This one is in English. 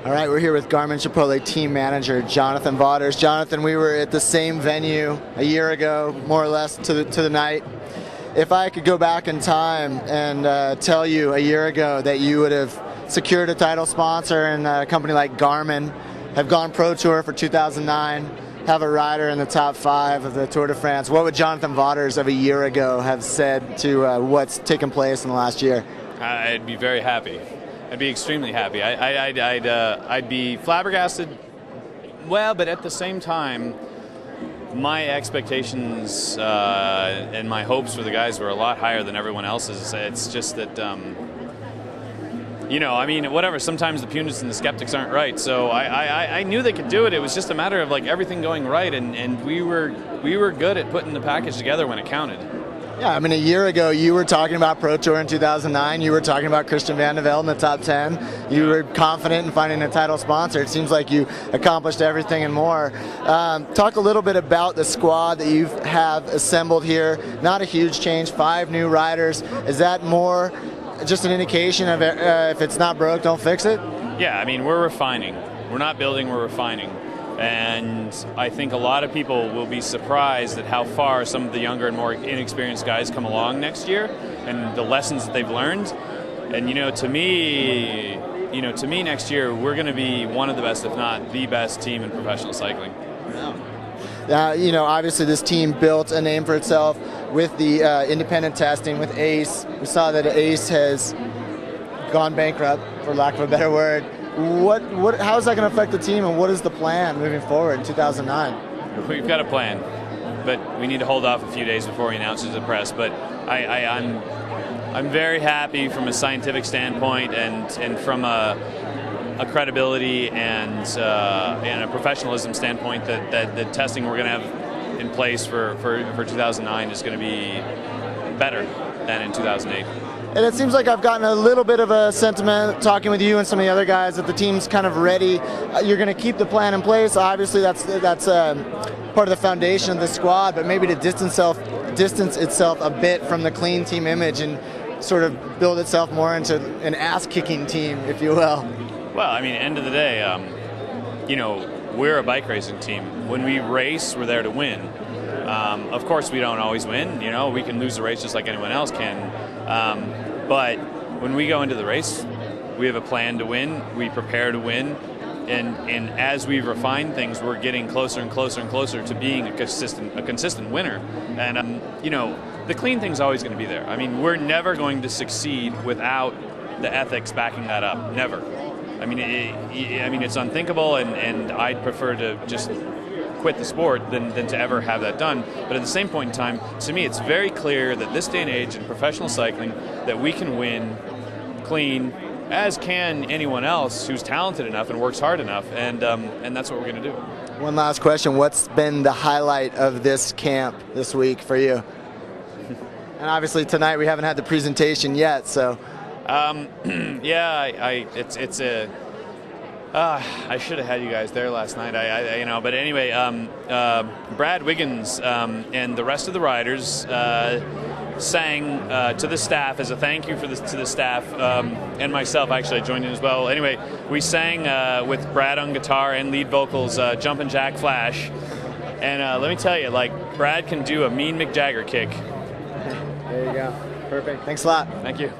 All right, we're here with Garmin-Chipotle team manager Jonathan Vaughters. Jonathan, we were at the same venue a year ago, more or less to the night. If I could go back in time and tell you a year ago that you would have secured a title sponsor and a company like Garmin, have gone Pro Tour for 2009, have a rider in the top 5 of the Tour de France, what would Jonathan Vaughters of a year ago have said to what's taken place in the last year? I'd be very happy. I'd be extremely happy. I'd be flabbergasted. Well, but at the same time, my expectations and my hopes for the guys were a lot higher than everyone else's. It's just that, you know, I mean, whatever. Sometimes the pundits and the skeptics aren't right. So I knew they could do it. It was just a matter of like everything going right, and we were good at putting the package together when it counted. Yeah, I mean, a year ago, you were talking about Pro Tour in 2009. You were talking about Christian Van de Velde in the top 10. You were confident in finding a title sponsor. It seems like you accomplished everything and more. Talk a little bit about the squad that you have assembled here. Not a huge change, 5 new riders. Is that more just an indication of if it's not broke, don't fix it? Yeah, I mean, we're refining. We're not building, we're refining. And I think a lot of people will be surprised at how far some of the younger and more inexperienced guys come along next year and the lessons that they've learned. And to me next year we're going to be one of the best, if not the best team in professional cycling. Obviously this team built a name for itself with the independent testing, with ACE. We saw that ACE has gone bankrupt, for lack of a better word. How is that going to affect the team, and what is the plan moving forward in 2009? We've got a plan, but we need to hold off a few days before we announce it to the press. But I'm very happy from a scientific standpoint and from a credibility and a professionalism standpoint that the testing we're going to have in place for 2009 is going to be better than in 2008. And it seems like I've gotten a little bit of a sentiment talking with you and some of the other guys that the team's kind of ready. You're going to keep the plan in place. Obviously, that's part of the foundation of the squad, but maybe to distance itself a bit from the clean team image and sort of build itself more into an ass-kicking team, if you will. Well, I mean, end of the day, we're a bike racing team. When we race, we're there to win. Of course, we don't always win. We can lose the race just like anyone else can. But when we go into the race, we have a plan to win. We prepare to win. And as we refine things, we're getting closer and closer and closer to being a consistent winner. And, the clean thing's always going to be there. I mean, we're never going to succeed without the ethics backing that up. Never. I mean, it's unthinkable, and I'd prefer to just quit the sport than to ever have that done. But at the same point in time, to me, it's very clear that this day and age in professional cycling that we can win clean, as can anyone else who's talented enough and works hard enough, and that's what we're going to do. One last question. What's been the highlight of this camp this week for you? And obviously tonight we haven't had the presentation yet, so. I should have had you guys there last night. But anyway, Brad Wiggins and the rest of the riders sang to the staff as a thank you to the staff, and myself. Actually, I joined in as well. Anyway, we sang with Brad on guitar and lead vocals, "Jumpin' Jack Flash," and let me tell you, Brad can do a mean Mick Jagger kick. There you go. Perfect. Thanks a lot. Thank you.